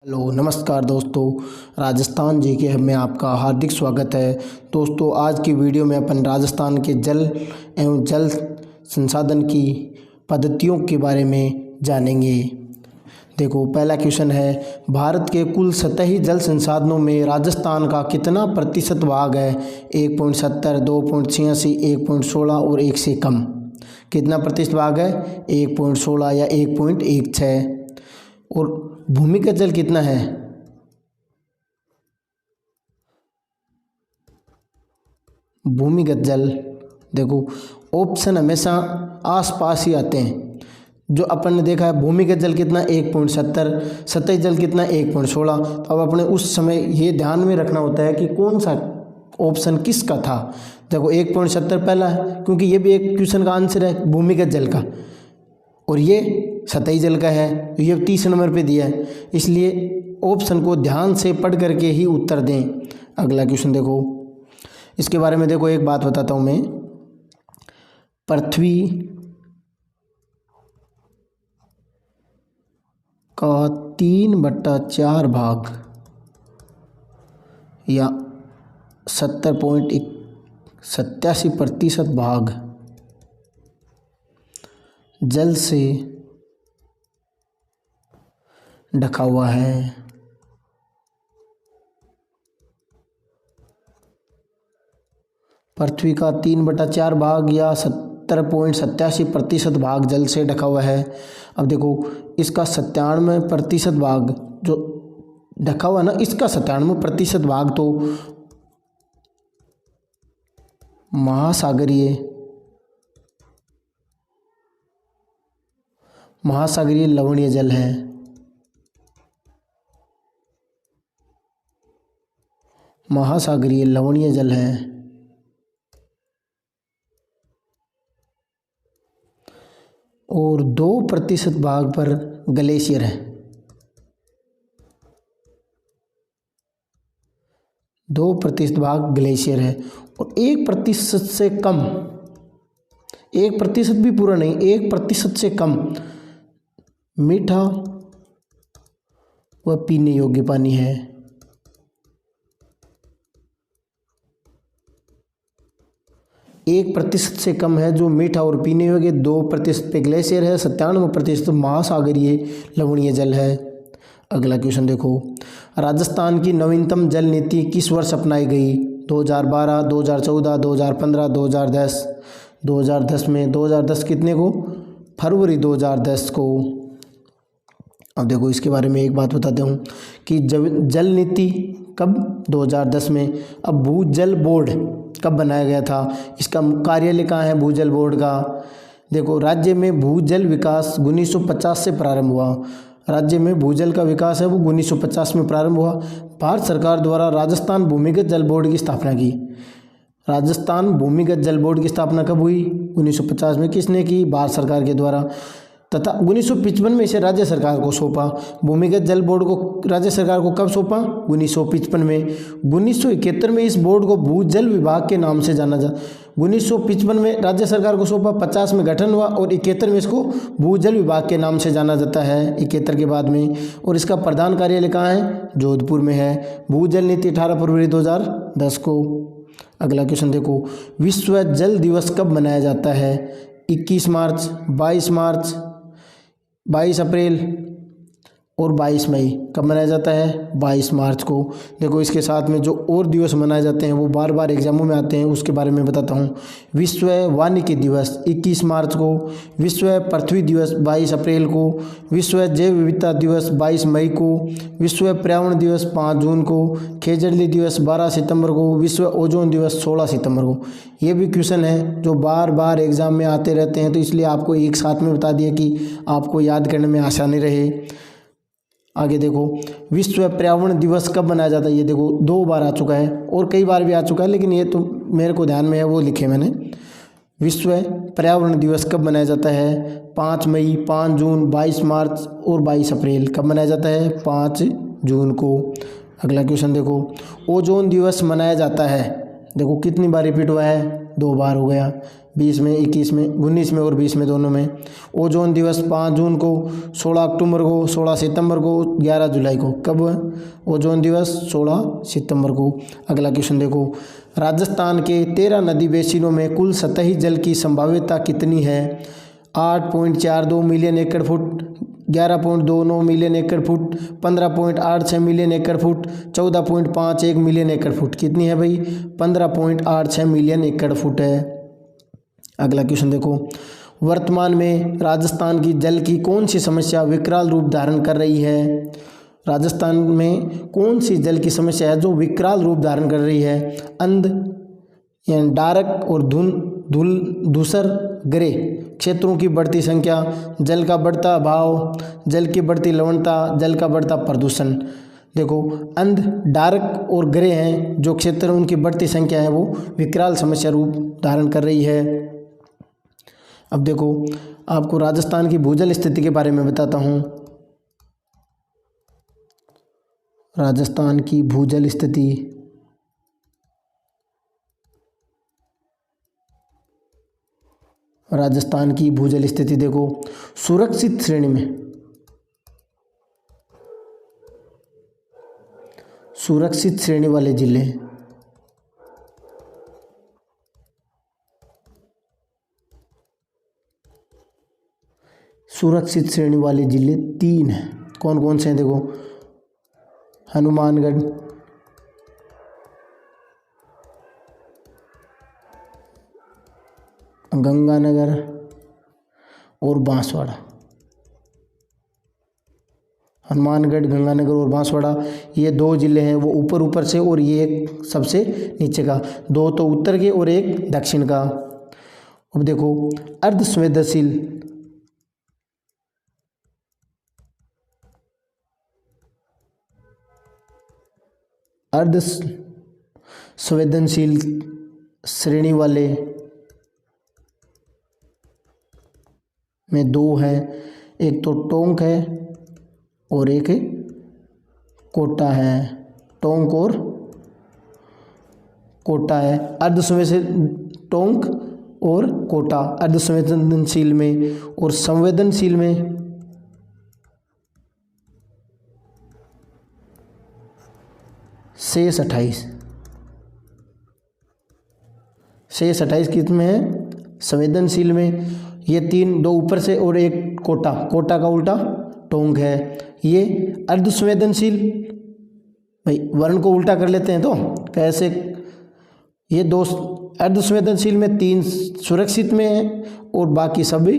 Hello नमस्कार दोस्तों। Rajasthan GK में आपका हार्दिक स्वागत है। दोस्तों आज की वीडियो में अपन राजस्थान के जल एवं जल संसाधन की पद्धतियों के बारे में जानेंगे। देखो पहला क्वेश्चन है, भारत के कुल सतही जल संसाधनों में राजस्थान का कितना प्रतिशत भाग है? 1.70, 2.86, 1.16 और 1 से कम। कितना प्रतिशत भाग है? 1.16 या 1.16। और भूमिगत जल कितना है? भूमिगत जल देखो ऑप्शन हमेशा आसपास ही आते हैं। जो अपन ने देखा है भूमिगत जल कितना 1.70, सतही जल कितना 1.16। तो अब अपने उस समय ये ध्यान में रखना होता है कि कौन सा ऑप्शन किसका था। देखो 1.70 पहला है क्योंकि ये भी एक क्वेश्चन का आंसर है भूमिगत जल का, और ये सतही जल का है, तो ये 30 नंबर पे दिया है, इसलिए ऑप्शन को ध्यान से पढ़ करके ही उत्तर दें। अगला क्वेश्चन देखो, इसके बारे में देखो एक बात बताता हूँ मैं। पृथ्वी का 3/4 भाग या 70.87% भाग जल से ढका हुआ है। पृथ्वी का 3/4 भाग या 70.87% भाग जल से ढका हुआ है। अब देखो इसका 97% भाग जो ढका हुआ है ना, इसका 97% भाग तो महासागरीय लवणीय जल है। महासागरीय लवणीय जल है। और 2% भाग पर ग्लेशियर है। 2% भाग ग्लेशियर है। और 1% से कम, 1% भी पूरा नहीं, 1% से कम मीठा व पीने योग्य पानी है। 1% से कम है जो मीठा और पीने योग्य, 2% पे ग्लेशियर है, 97% महासागरीय लवणीय जल है। अगला क्वेश्चन देखो, राजस्थान की नवीनतम जल नीति किस वर्ष अपनाई गई? 2012, 2014, 2015, 2010। 2010 में, 2010 कितने को? फरवरी 2010 को। अब देखो इसके बारे में एक बात बताता हूँ कि जब जल नीति कब 2010 में। अब भूजल बोर्ड कब बनाया गया था? इसका कार्यालय कहाँ है भूजल बोर्ड का? देखो राज्य में भूजल विकास 1950 से प्रारंभ हुआ। राज्य में भूजल का विकास है वो 1950 में प्रारंभ हुआ। भारत सरकार द्वारा राजस्थान भूमिगत जल बोर्ड की स्थापना की। राजस्थान भूमिगत जल बोर्ड की स्थापना कब हुई? 1950 में। किसने की? भारत सरकार के द्वारा। तथा 1955 में इसे राज्य सरकार को सौंपा। भूमिगत जल बोर्ड को राज्य सरकार को कब सौंपा? 1955 में। 1971 में इस बोर्ड को भूजल विभाग के नाम से जाना जा। 1955 में राज्य सरकार को सौंपा, 50 में गठन हुआ और 71 में इसको भूजल विभाग के नाम से जाना जाता है, 71 के बाद में। और इसका प्रधान कार्यालय कहाँ है? जोधपुर में है। भूजल नीति 18 फरवरी 2010 को। अगला क्वेश्चन देखो, विश्व जल दिवस कब मनाया जाता है? 21 मार्च, 22 मार्च, 22 अप्रैल और 22 मई। कब मनाया जाता है? 22 मार्च को। देखो इसके साथ में जो और दिवस मनाए जाते हैं वो बार बार एग्जामों में आते हैं, उसके बारे में बताता हूँ। विश्व वानिकी दिवस 21 मार्च को। विश्व पृथ्वी दिवस 22 अप्रैल को। विश्व जैव विविधता दिवस 22 मई को। विश्व पर्यावरण दिवस 5 जून को। खेजड़ली दिवस 12 सितंबर को। विश्व ओजोन दिवस 16 सितंबर को। ये भी क्वेश्चन है जो बार बार एग्जाम में आते रहते हैं, तो इसलिए आपको एक साथ में बता दिया कि आपको याद करने में आसानी रहे। आगे देखो, विश्व पर्यावरण दिवस कब मनाया जाता है? ये देखो 2 बार आ चुका है और कई बार भी आ चुका है, लेकिन ये तो मेरे को ध्यान में है वो लिखे मैंने। विश्व पर्यावरण दिवस कब मनाया जाता है? 5 मई, 5 जून, 22 मार्च और 22 अप्रैल। कब मनाया जाता है? 5 जून को। अगला क्वेश्चन देखो, ओजोन दिवस मनाया जाता है, देखो कितनी बार रिपीट हुआ है? 2 बार हो गया। 20 में, 21 में, 19 में और 20 में दोनों में। ओजोन दिवस 5 जून को, 16 अक्टूबर को, 16 सितंबर को, 11 जुलाई को। कब ओजोन दिवस? 16 सितंबर को। अगला क्वेश्चन देखो, राजस्थान के 13 नदी बेसिनों में कुल सतही जल की संभाव्यता कितनी है? 8.42 मिलियन एकड़ फुट, 11.29 मिलियन एकड़ फुट, 15.86 मिलियन एकड़ फुट, 14.51 मिलियन एकड़ फुट। कितनी है भाई? 15.86 मिलियन एकड़ फुट है। अगला क्वेश्चन देखो, वर्तमान में राजस्थान की जल की कौन सी समस्या विकराल रूप धारण कर रही है? राजस्थान में कौन सी जल की समस्या है जो विकराल रूप धारण कर रही है? अंध यानी डार्क और धूसर ग्रे क्षेत्रों की बढ़ती संख्या, जल का बढ़ता अभाव, जल की बढ़ती लवणता, जल का बढ़ता प्रदूषण। देखो, अंध, डार्क और ग्रे हैं जो क्षेत्र, उनकी बढ़ती संख्या है वो विकराल समस्या रूप धारण कर रही है। अब देखो, आपको राजस्थान की भूजल स्थिति के बारे में बताता हूँ। राजस्थान की भूजल स्थिति, राजस्थान की भूजल स्थिति देखो, सुरक्षित श्रेणी में, सुरक्षित श्रेणी वाले जिले, सुरक्षित श्रेणी वाले जिले 3 हैं। कौन कौन से हैं? देखो, हनुमानगढ़, गंगानगर और बांसवाड़ा। हनुमानगढ़, गंगानगर और बांसवाड़ा, ये 2 जिले हैं वो ऊपर ऊपर से, और ये एक सबसे नीचे का। 2 तो उत्तर के और एक दक्षिण का। अब देखो, अर्ध संवेदनशील, अर्ध संवेदनशील श्रेणी वाले में 2 हैं, एक तो टोंक है और एक कोटा है। टोंक और कोटा है। अर्ध संवेदनशील टोंक और कोटा अर्ध संवेदनशील में, और संवेदनशील में शेष 28, शेष 28 कितने हैं? संवेदनशील में। ये 3, 2 ऊपर से और एक कोटा, कोटा का उल्टा टोंक है। ये अर्ध संवेदनशील, भाई वर्ण को उल्टा कर लेते हैं तो कैसे? ये 2 अर्ध संवेदनशील में, 3 सुरक्षित में है और बाकी सभी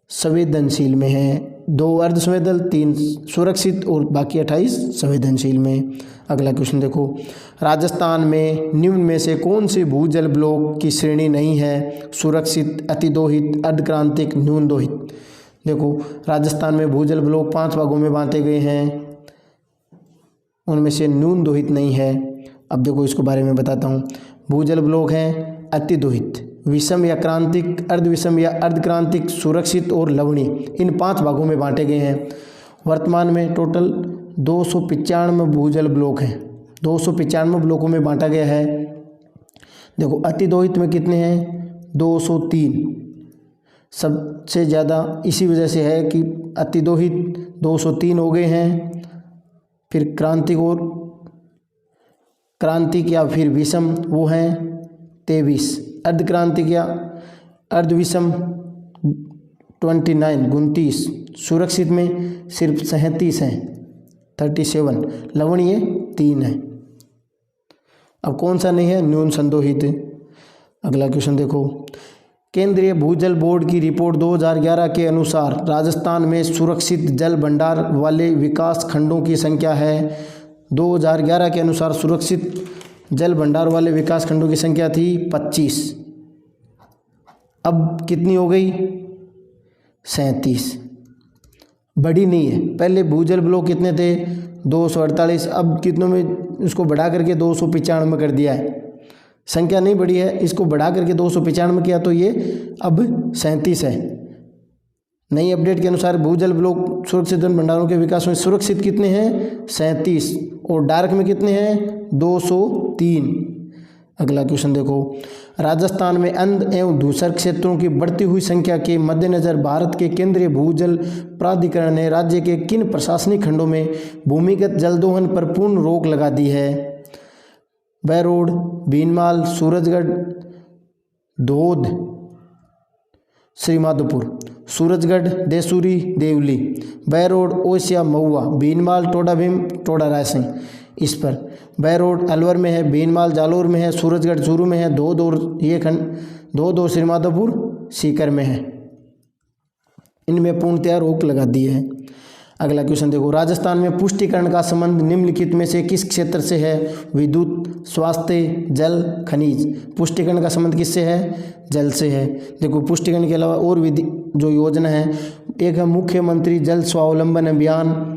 संवेदनशील में है। 2 अर्ध संवेदन, 3 सुरक्षित और बाकी 28 संवेदनशील में। अगला क्वेश्चन देखो, राजस्थान में निम्न में से कौन सी भूजल ब्लॉक की श्रेणी नहीं है? सुरक्षित, अतिदोहित, अर्धक्रांतिक, न्यून दोहित। देखो, राजस्थान में भूजल ब्लॉक 5 भागों में बांटे गए हैं, उनमें से न्यून दोहित नहीं है। अब देखो, इसके बारे में बताता हूँ। भूजल ब्लॉक हैं अतिदोहित, विषम या क्रांतिक, अर्धविषम या अर्धक्रांतिक, सुरक्षित और लवणीय। इन 5 भागों में बांटे गए हैं। वर्तमान में टोटल 295 भूजल ब्लॉक हैं, 295 ब्लॉकों में बांटा गया है। देखो, अतिदोहित में कितने हैं? 203। सबसे ज़्यादा इसी वजह से है कि अतिदोहित 203 हो गए हैं। फिर क्रांतिक और क्रांतिक या फिर विषम वो हैं 23, अर्धक्रांतिक या अर्धविषम 29, 29, सुरक्षित में सिर्फ 37 हैं, 37, लवणीय 3 है। अब कौन सा नहीं है? न्यून संदोहित। अगला क्वेश्चन देखो, केंद्रीय भूजल बोर्ड की रिपोर्ट 2011 के अनुसार राजस्थान में सुरक्षित जल भंडार वाले विकास खंडों की संख्या है। 2011 के अनुसार सुरक्षित जल भंडार वाले विकास खंडों की संख्या थी 25, अब कितनी हो गई? 37। बड़ी नहीं है। पहले भूजल ब्लॉक कितने थे? 248, अब कितनों में इसको बढ़ा करके 295 कर दिया है। संख्या नहीं बढ़ी है, इसको बढ़ा करके 295 किया तो ये अब 37 है। नई अपडेट के अनुसार भूजल ब्लॉक सुरक्षित जल भंडारों के विकास में सुरक्षित कितने हैं? 37, और डार्क में कितने हैं? 203। अगला क्वेश्चन देखो, राजस्थान में अंध एवं धूसर क्षेत्रों की बढ़ती हुई संख्या के मद्देनजर भारत के केंद्रीय भूजल प्राधिकरण ने राज्य के किन प्रशासनिक खंडों में भूमिगत जल दोहन पर पूर्ण रोक लगा दी है? बैरोड, भीनमाल, सूरजगढ़, धोद, श्रीमाधोपुर। सूरजगढ़, देसूरी, देवली, बैरोड, ओसिया, महुआ, भीनमाल, टोडा भीम, टोडा रायसिंह। इस पर बैरोड अलवर में है, भीनमाल जालोर में है, सूरजगढ़ चूरू में है, धोद और ये खंड धोद श्रीमाधोपुर सीकर में है। इनमें पूर्णतया रोक लगा दी है। अगला क्वेश्चन देखो, राजस्थान में पुष्टिकरण का संबंध निम्नलिखित में से किस क्षेत्र से है? विद्युत, स्वास्थ्य, जल, खनिज। पुष्टिकरण का संबंध किससे है? जल से है। देखो पुष्टिकरण के अलावा और विधि जो योजना है, एक है मुख्यमंत्री जल स्वावलंबन अभियान,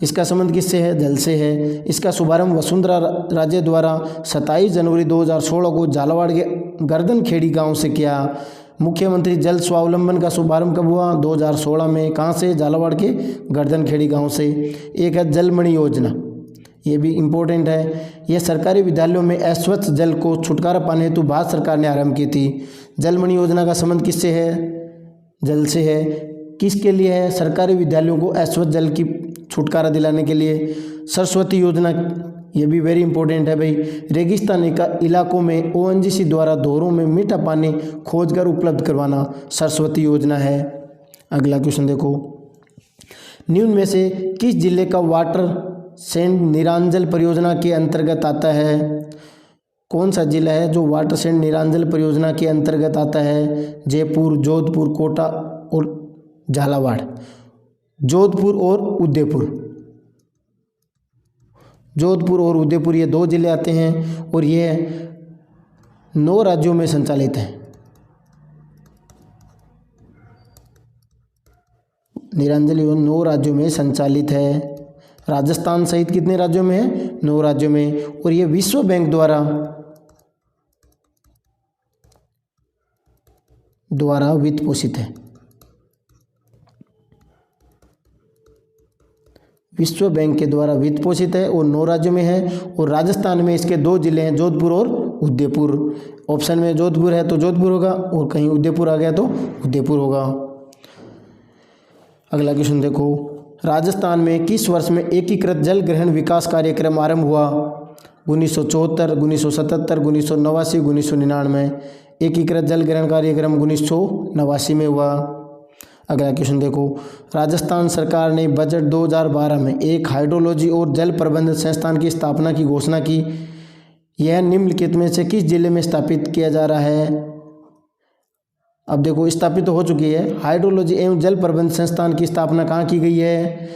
इसका संबंध किससे है? जल से है। इसका शुभारंभ वसुंधरा राजे द्वारा 27 जनवरी 2016 को झालावाड़ के गर्दनखेड़ी गांव से किया। मुख्यमंत्री जल स्वावलंबन का शुभारंभ कब हुआ? 2016 में। कहाँ से? झालावाड़ के गर्दनखेड़ी गांव से। एक है जलमणि योजना, ये भी इम्पोर्टेंट है। यह सरकारी विद्यालयों में अस्वच्छ जल को छुटकारा पाने हेतु भारत सरकार ने आरंभ की थी। जलमणि योजना का संबंध किससे है? जल से है। किसके लिए है? सरकारी विद्यालयों को अस्वच्छ जल की छुटकारा दिलाने के लिए। सरस्वती योजना, ये भी वेरी इंपॉर्टेंट है भाई। रेगिस्तानी इलाकों में ओएनजीसी द्वारा धोरों में मीठा पानी खोजकर उपलब्ध करवाना सरस्वती योजना है। अगला क्वेश्चन देखो, निम्न में से किस जिले का वाटर सेंड निरांजल परियोजना के अंतर्गत आता है? कौन सा जिला है जो वाटर सेंड निरांजल परियोजना के अंतर्गत आता है? जयपुर, जोधपुर, कोटा और झालावाड़। जोधपुर और उदयपुर, जोधपुर और उदयपुर ये 2 जिले आते हैं और ये 9 राज्यों में संचालित है। निरांजल योजना 9 राज्यों में संचालित है। राजस्थान सहित कितने राज्यों में है? 9 राज्यों में। और ये विश्व बैंक द्वारा वित्त पोषित है। विश्व बैंक के द्वारा वित्त पोषित है और 9 राज्यों में है। और राजस्थान में इसके 2 जिले हैं, जोधपुर और उदयपुर। ऑप्शन में जोधपुर है तो जोधपुर होगा और कहीं उदयपुर आ गया तो उदयपुर होगा। अगला क्वेश्चन देखो, राजस्थान में किस वर्ष में एकीकृत जल ग्रहण विकास कार्यक्रम आरंभ हुआ? 1974, 1977, 1989, 1999। एकीकृत जल ग्रहण कार्यक्रम 1989 में हुआ। अगला क्वेश्चन देखो, राजस्थान सरकार ने बजट 2012 में एक हाइड्रोलॉजी और जल प्रबंधन संस्थान की स्थापना की घोषणा की। यह निम्नलिखित में से किस जिले में स्थापित किया जा रहा है? अब देखो स्थापित तो हो चुकी है। हाइड्रोलॉजी एवं जल प्रबंधन संस्थान की स्थापना कहाँ की गई है?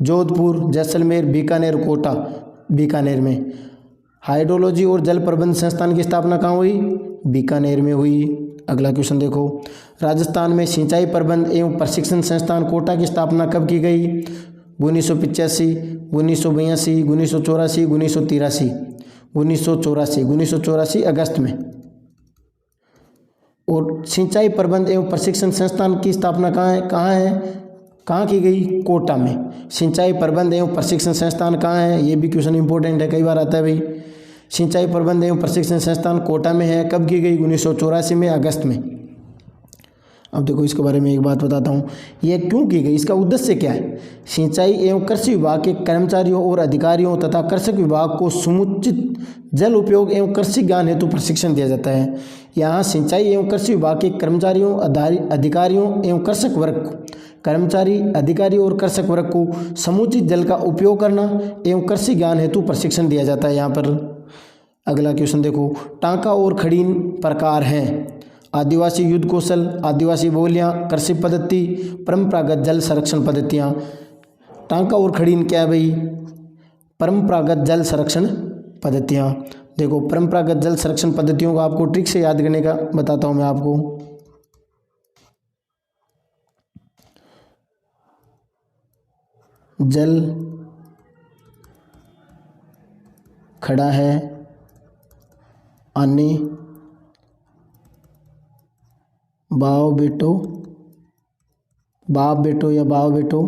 जोधपुर, जैसलमेर, बीकानेर, कोटा। बीकानेर में। हाइड्रोलॉजी और जल प्रबंधन संस्थान की स्थापना कहाँ हुई? बीकानेर में हुई। अगला क्वेश्चन देखो, राजस्थान में सिंचाई प्रबंध एवं प्रशिक्षण संस्थान कोटा की स्थापना कब की गई? 1985, 1982, 1984, 1983। 1984 अगस्त में। और सिंचाई प्रबंध एवं प्रशिक्षण संस्थान की स्थापना कहाँ की गई? कोटा में। सिंचाई प्रबंध एवं प्रशिक्षण संस्थान कहाँ है? ये भी क्वेश्चन इंपॉर्टेंट है, कई बार आता है भाई। सिंचाई प्रबंध एवं प्रशिक्षण संस्थान कोटा में है। कब की गई? 1984 में, अगस्त में। अब देखो इसके बारे में एक बात बताता हूँ, यह क्यों की गई, इसका उद्देश्य क्या है? सिंचाई एवं कृषि विभाग के कर्मचारियों और अधिकारियों तथा कृषक विभाग को समुचित जल उपयोग एवं कृषि ज्ञान हेतु प्रशिक्षण दिया जाता है। यहाँ सिंचाई एवं कृषि विभाग के कर्मचारियों, अधिकारियों एवं कृषक वर्ग को, कर्मचारी, अधिकारी और कृषक वर्ग को समुचित जल का उपयोग करना एवं कृषि ज्ञान हेतु प्रशिक्षण दिया जाता है यहाँ पर। अगला क्वेश्चन देखो, टांका और खड़ीन प्रकार हैं। आदिवासी युद्ध कौशल, आदिवासी बोलियां, कृषि पद्धति, परंपरागत जल संरक्षण पद्धतियां। टांका और खड़ीन क्या है भाई? परंपरागत जल संरक्षण पद्धतियां। देखो परंपरागत जल संरक्षण पद्धतियों को आपको ट्रिक से याद करने का बताता हूं मैं आपको। जल खड़ा है, आने, बाव बेटो, बाप बेटो या बाव बेटो,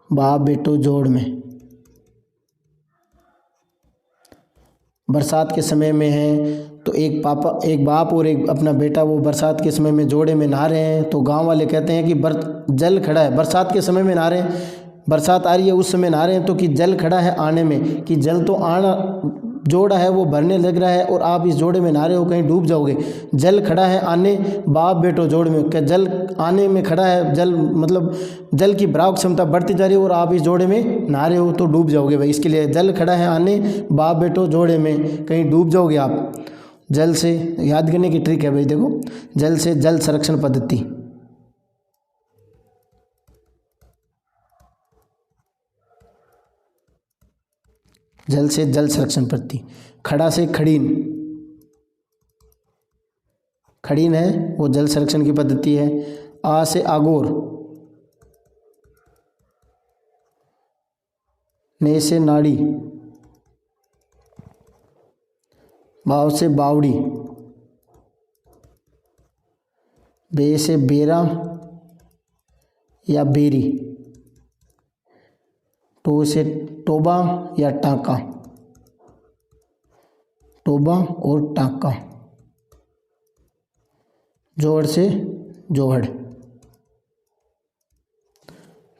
बाप बेटो जोड़ में। बरसात के समय में है, तो एक बाप और एक अपना बेटा वो बरसात के समय में जोड़े में नहा रहे हैं। तो गांव वाले कहते हैं कि जल खड़ा है, बरसात के समय में नहा रहे हैं, बरसात आ रही है उस समय नहा रहे हैं, तो कि जल खड़ा है आने में, कि जल तो आना जोड़ा है वो भरने लग रहा है और आप इस जोड़े में नहा रहे हो, कहीं डूब जाओगे। जल खड़ा है आने, बाप बेटो जोड़ में, क्या जल आने में खड़ा है, जल मतलब जल की बहाव क्षमता बढ़ती जा रही है और आप इस जोड़े में नहा रहे हो तो डूब जाओगे भाई। इसके लिए जल खड़ा है आने, बाप बेटो जोड़े में, कहीं डूब जाओगे आप। जल से याद करने की ट्रिक है भाई, देखो, जल से जल संरक्षण पद्धति, जल से जल संरक्षण पद्धति। खड़ा से खड़ीन, खड़ीन है वो जल संरक्षण की पद्धति है। आ से आगोर, ने से नाड़ी, बाव से बावड़ी, बे से बेरा या बेरी, टो से टोबा या टांका, टोबा और टांका, जोड़ से जोहड़।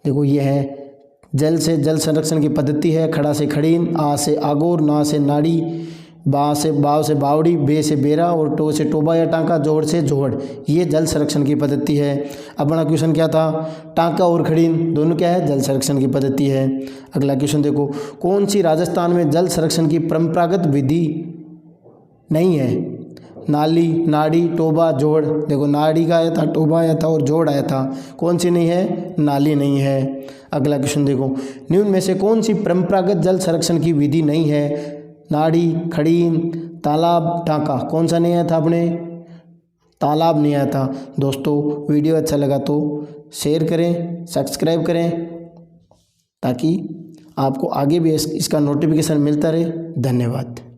देखो ये है जल से जल संरक्षण की पद्धति है। खड़ा से खड़ीन, आ से आगोर, ना से नाड़ी, बाव से बावड़ी, बे से बेरा और टो से टोबा या टांका, जोड़ से जोहड़। ये जल संरक्षण की पद्धति है। अपना क्वेश्चन क्या था, टांका और खड़ीन दोनों क्या है, जल संरक्षण की पद्धति है। अगला क्वेश्चन देखो, कौन सी राजस्थान में जल संरक्षण की परंपरागत विधि नहीं है। नाली, नाड़ी, टोबा, जोड़। देखो नाड़ी का आया था, टोबा आया था और जोड़ आया था, कौन सी नहीं है, नाली नहीं है। अगला क्वेश्चन देखो, निम्न में से कौन सी परंपरागत जल संरक्षण की विधि नहीं है। नाड़ी, खड़ीन, तालाब, टांका, कौन सा नहीं आया था अपने, तालाब नहीं आया था। दोस्तों वीडियो अच्छा लगा तो शेयर करें, सब्सक्राइब करें, ताकि आपको आगे भी इसका नोटिफिकेशन मिलता रहे। धन्यवाद।